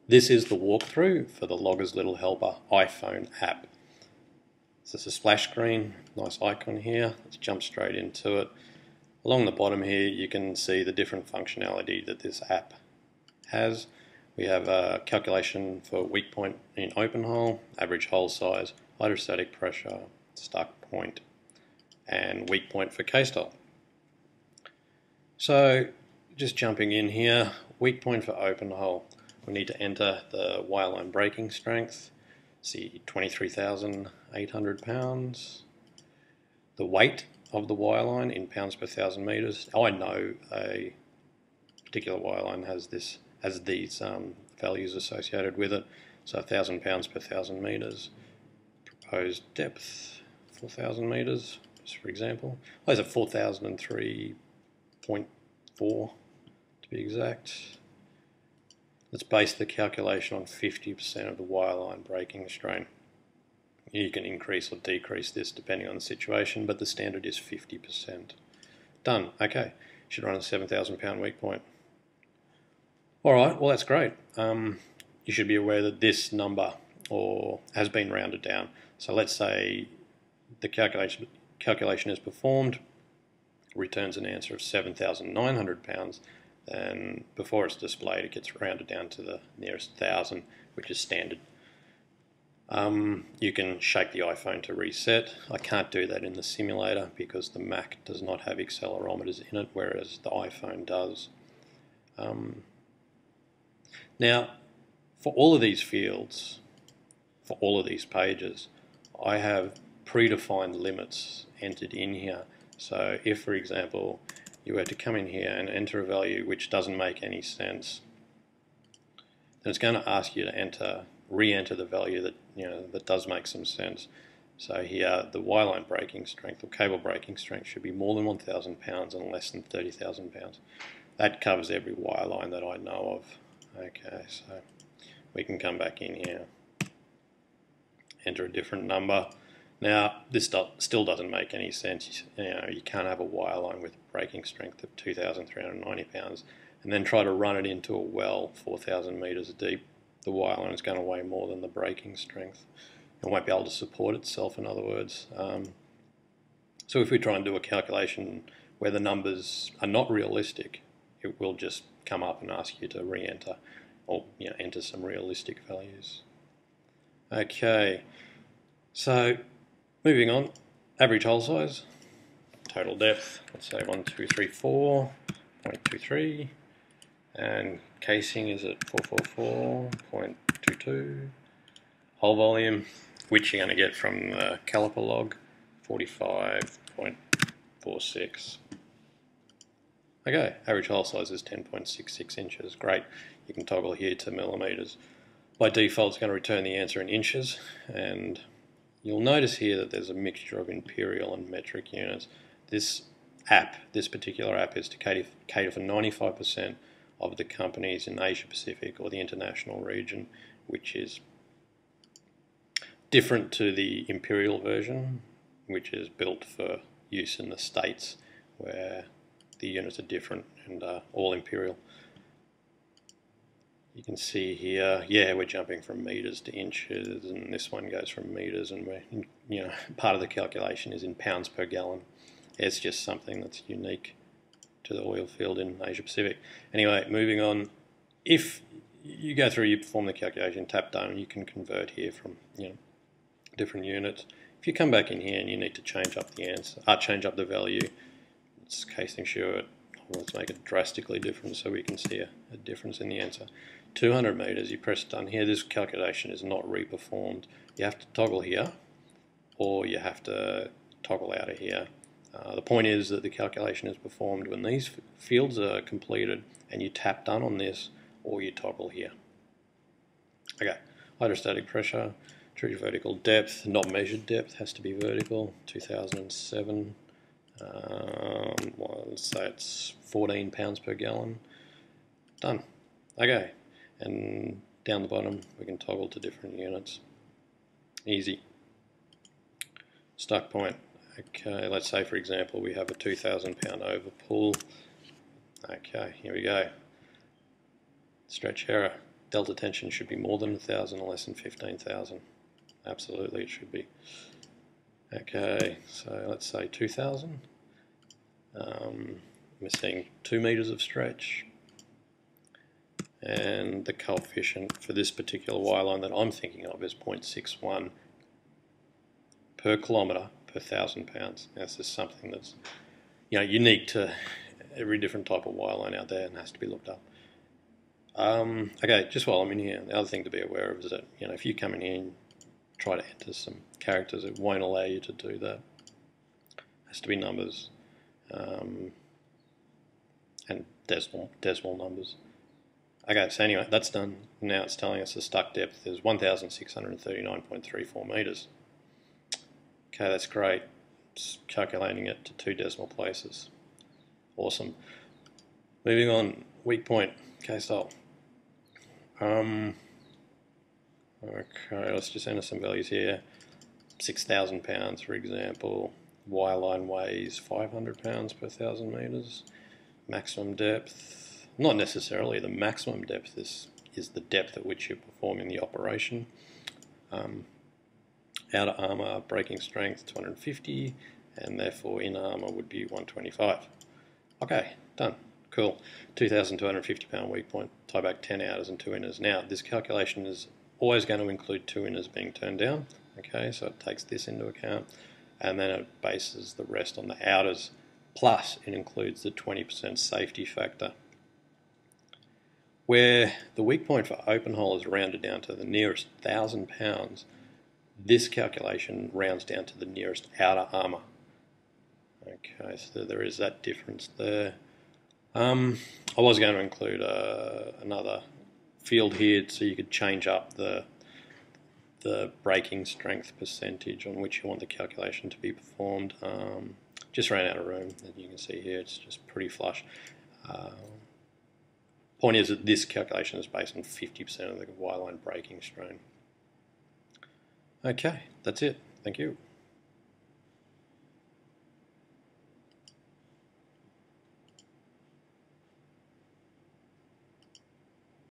This is the walkthrough for the Logger's Little Helper iPhone app. So it's a splash screen, nice icon here. Let's jump straight into it. Along the bottom here you can see the different functionality that this app has. We have a calculation for weak point in open hole, average hole size, hydrostatic pressure, stuck point, and weak point for cased hole. So just jumping in here, weak point for open hole. We need to enter the wireline breaking strength, see 23,800 pounds. The weight of the wireline in pounds per 1,000 meters. I know a particular wireline has these values associated with it. So 1,000 pounds per 1,000 meters. Proposed depth 4,000 meters, just for example. Those are 4,003.4 to be exact. Let's base the calculation on 50% of the wireline breaking strain. You can increase or decrease this depending on the situation, but the standard is 50%. Done. Okay. Should run a 7,000 pound weak point. Alright, well that's great. You should be aware that this number has been rounded down. So let's say the calculation is performed, returns an answer of 7,900 pounds, then before it's displayed it gets rounded down to the nearest 1,000, which is standard. You can shake the iPhone to reset. I can't do that in the simulator because the Mac does not have accelerometers in it, whereas the iPhone does. Now, for all of these fields, for all of these pages, I have predefined limits entered in here. So if, for example, you were to come in here and enter a value which doesn't make any sense, then it's going to ask you to re-enter the value that does make some sense. So here, the wireline breaking strength or cable breaking strength should be more than 1,000 pounds and less than 30,000 pounds. That covers every wireline that I know of. Okay, so we can come back in here, enter a different number. Now, this still doesn't make any sense. You can't have a wireline with breaking strength of 2,390 pounds and then try to run it into a well 4,000 meters deep. The wireline is going to weigh more than the breaking strength. It won't be able to support itself, in other words. So if we try and do a calculation where the numbers are not realistic, it will just come up and ask you to re-enter or enter some realistic values. Okay, so moving on, average hole size, total depth, let's say 1,234.23, and casing is at 444.22. Hole volume, which you're going to get from the caliper log, 45.46. Okay, average hole size is 10.66 inches. Great. You can toggle here to millimeters. By default, it's going to return the answer in inches, and you'll notice here that there's a mixture of imperial and metric units. This particular app, is to cater for 95% of the companies in Asia Pacific or the international region, which is different to the imperial version, which is built for use in the States, where the units are different and all imperial. You can see here, we're jumping from meters to inches, and this one goes from meters, and part of the calculation is in pounds per gallon. It's just something that's unique to the oil field in Asia Pacific. Anyway, moving on. If you go through, you perform the calculation, tap done, you can convert here from different units. If you come back in here and you need to change up the answer, change up the value, let's casing sure it. Let's make it drastically different so we can see a difference in the answer. 200 meters, you press done here. This calculation is not re-performed. You have to toggle here, or you have to toggle out of here. The point is that the calculation is performed when these fields are completed and you tap done on this, or you toggle here. Okay, hydrostatic pressure, true vertical depth, not measured depth, has to be vertical, 2007. Let's say it's 14 pounds per gallon. Done. Okay, and down the bottom we can toggle to different units. Easy. Stuck point. Okay, let's say for example we have a 2,000 pound overpull. Okay, here we go. Stretch error. delta tension should be more than 1,000 or less than 15,000. Absolutely, it should be. Okay, so let's say 2,000. We're seeing 2 meters of stretch, and the coefficient for this particular Y line that I'm thinking of is 0.61 per kilometre per 1,000 pounds. Now, this is something that's unique to every different type of Y line out there and has to be looked up. Okay, just while I'm in here, the other thing to be aware of is that if you come in here and try to enter some characters, it won't allow you to do that. It has to be numbers and decimal numbers. Okay, so anyway, that's done. Now it's telling us the stuck depth is 1,639.34 meters. Okay, that's great. It's calculating it to 2 decimal places. Awesome. Moving on, weak point. Okay, so okay, let's just enter some values here. 6,000 pounds, for example. Y line weighs 500 pounds per 1,000 meters. Maximum depth, not necessarily the maximum depth, is the depth at which you're performing the operation. Outer armour breaking strength 250, and therefore inner armour would be 125. Okay, done. Cool. 2,250 pound weak point, tie back 10 outers and 2 inners. Now, this calculation is always going to include 2 inners being turned down. Okay, so it takes this into account, and then it bases the rest on the outers, plus it includes the 20% safety factor. Where the weak point for open hole is rounded down to the nearest 1,000 pounds, this calculation rounds down to the nearest outer armour. Okay, so there is that difference there. I was going to include another field here so you could change up the braking strength percentage on which you want the calculation to be performed. Just ran out of room, as you can see here. It's just pretty flush. Point is that this calculation is based on 50% of the Y-line braking strain. Okay, that's it. Thank you.